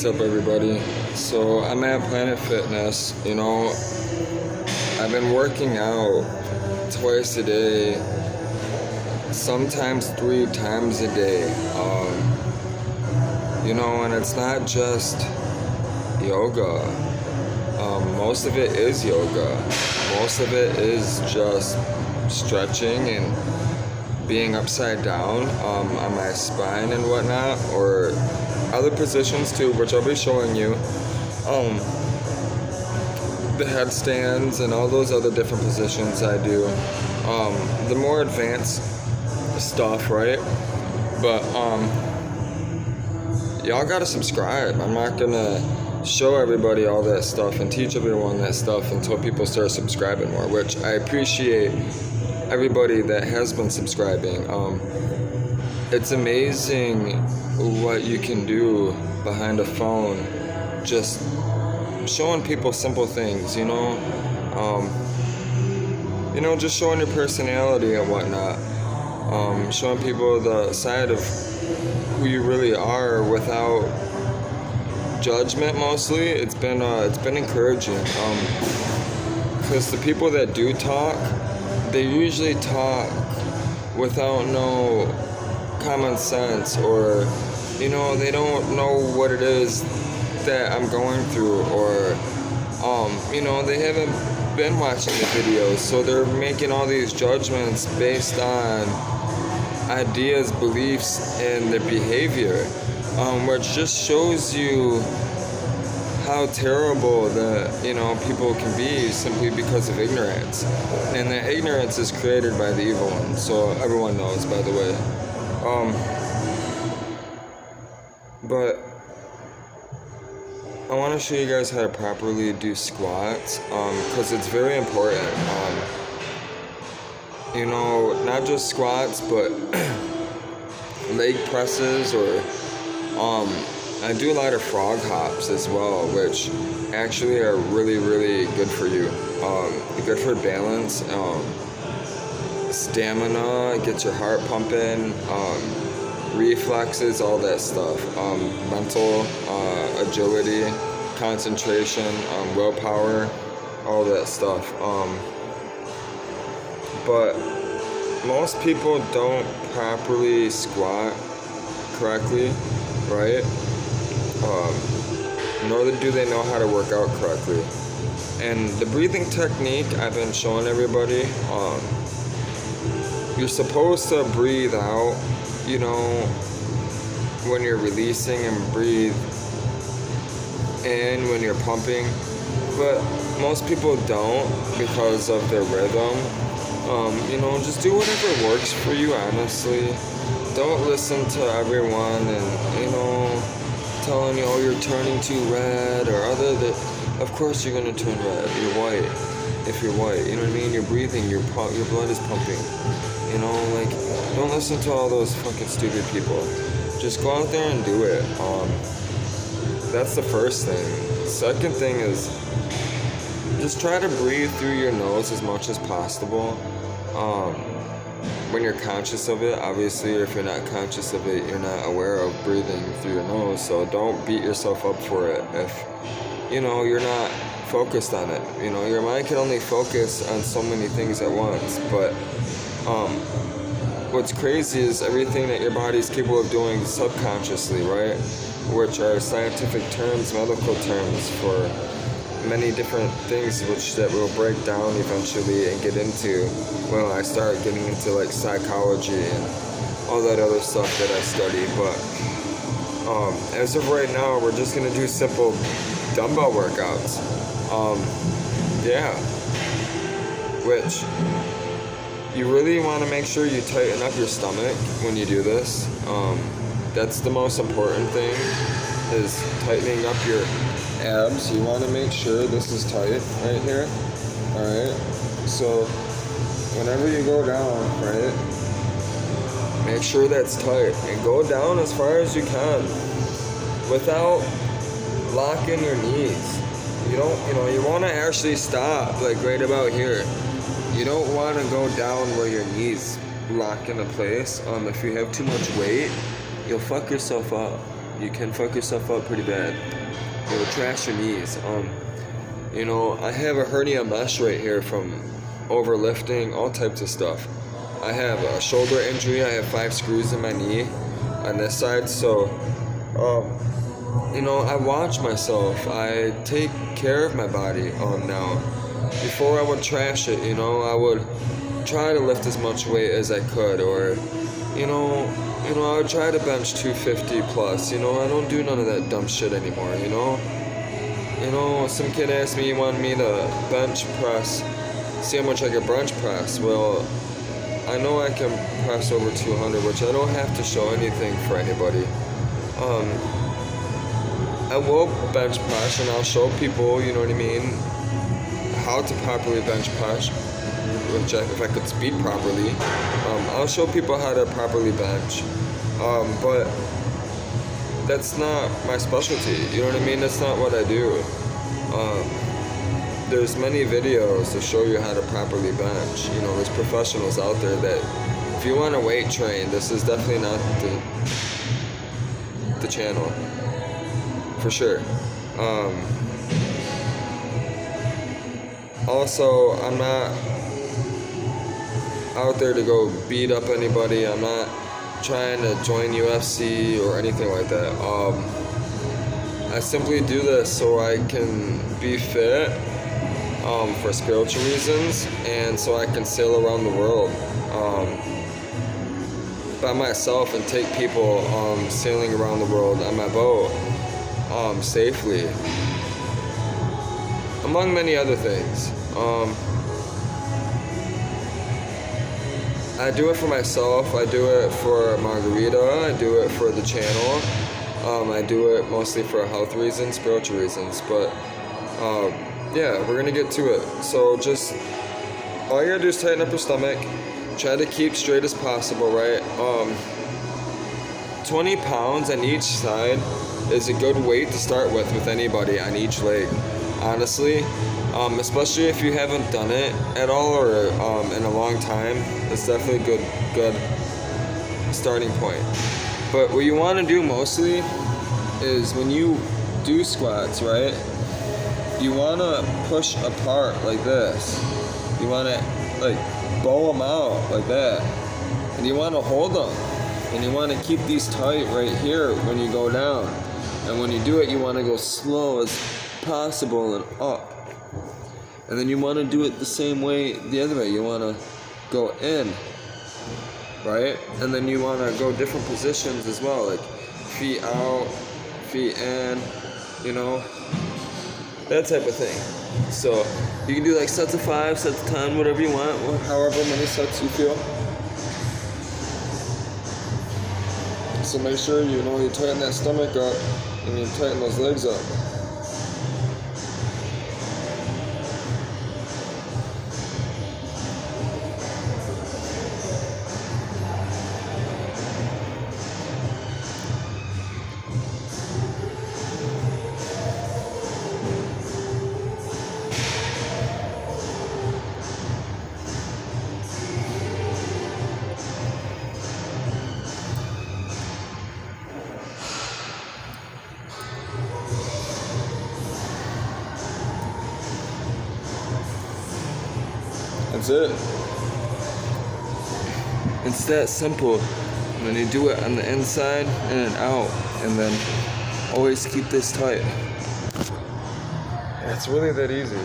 What's up, everybody? So I'm at Planet Fitness. I've been working out twice a day, sometimes 3 times a day. And it's not just yoga. Most of it is yoga. Most of it is just stretching and being upside down on my spine and whatnot, or other positions too, which I'll be showing you. The headstands and all those other different positions I do. The more advanced stuff, right? But y'all gotta subscribe. I'm not gonna show everybody all that stuff and teach everyone that stuff until people start subscribing more, which I appreciate everybody that has been subscribing. It's amazing what you can do behind a phone, just showing people simple things, just showing your personality and whatnot, showing people the side of who you really are without judgment. Mostly, it's been encouraging, because the people that do talk, they usually talk without no common sense, or they don't know what it is that I'm going through, or they haven't been watching the videos, so they're making all these judgments based on ideas, beliefs, and their behavior, which just shows you how terrible people can be simply because of ignorance. And that ignorance is created by the evil one, so everyone knows, by the way. But I want to show you guys how to properly do squats, because it's very important. Not just squats, but leg presses, or I do a lot of frog hops as well, which actually are really, really good for you. Good for balance, stamina, gets your heart pumping, reflexes, all that stuff. Mental agility, concentration, willpower, all that stuff. But most people don't properly squat correctly, right? Nor do they know how to work out correctly. And the breathing technique I've been showing everybody, you're supposed to breathe out, when you're releasing, and breathe in when you're pumping. But most people don't, because of their rhythm. Just do whatever works for you, honestly. Don't listen to everyone and, telling you, oh, you're turning too red, or of course you're gonna turn red. You're white. If you're white, you know what I mean? You're breathing, your blood is pumping. Don't listen to all those fucking stupid people. Just go out there and do it. That's the first thing. Second thing is, just try to breathe through your nose as much as possible. When you're conscious of it, obviously, or if you're not conscious of it, you're not aware of breathing through your nose, so don't beat yourself up for it if, you're not focused on it. Your mind can only focus on so many things at once, but what's crazy is everything that your body's capable of doing subconsciously, right? Which are scientific terms, medical terms for many different things, which that we'll break down eventually and get into when I start getting into psychology and all that other stuff that I study. But as of right now, we're just gonna do simple dumbbell workouts. Which you really want to make sure you tighten up your stomach when you do this. That's the most important thing, is tightening up your abs. You want to make sure this is tight right here. Alright, so whenever you go down, right, make sure that's tight, and go down as far as you can without locking your knees. You want to actually stop right about here. You don't want to go down where your knees lock into place. If you have too much weight, you'll fuck yourself up. You can fuck yourself up pretty bad. You'll trash your knees. You know, I have a hernia mesh right here from overlifting, all types of stuff. I have a shoulder injury. I have 5 screws in my knee on this side. So, you know, I watch myself. I take care of my body now. Before I would trash it, you know, I would try to lift as much weight as I could, or, you know, I would try to bench 250 plus. You know, I don't do none of that dumb shit anymore. You know, some kid asked me, he wanted me to bench press, see how much I could bench press. Well, I know I can press over 200, which I don't have to show anything for anybody. I will bench press, and I'll show people, you know what I mean, how to properly bench press, which if I could speak properly. I'll show people how to properly bench, but that's not my specialty, you know what I mean? That's not what I do. There's many videos to show you how to properly bench. You know, there's professionals out there that, if you want to weight train, this is definitely not the channel, for sure. Also, I'm not out there to go beat up anybody. I'm not trying to join UFC or anything like that. I simply do this so I can be fit for spiritual reasons, and so I can sail around the world by myself and take people sailing around the world on my boat safely, among many other things. I do it for myself, I do it for Margarita, I do it for the channel, I do it mostly for health reasons, spiritual reasons, but yeah, we're gonna get to it. So just, all you gotta do is tighten up your stomach, try to keep straight as possible, right? 20 pounds on each side is a good weight to start with anybody on each leg, honestly. Especially if you haven't done it at all or in a long time, it's definitely a good starting point. But what you want to do mostly is when you do squats, right? You want to push apart like this. You want to like bow them out like that, and you want to hold them, and you want to keep these tight right here when you go down. And when you do it, you want to go slow as possible and up. And then you want to do it the same way the other way. You want to go in, right? And then you want to go different positions as well, like feet out, feet in, you know, that type of thing. So you can do like sets of 5, sets of 10, whatever you want, however many sets you feel. So make sure you tighten that stomach up and you tighten those legs up. That's it. It's that simple. And then you do it on the inside and out, and then always keep this tight. It's really that easy.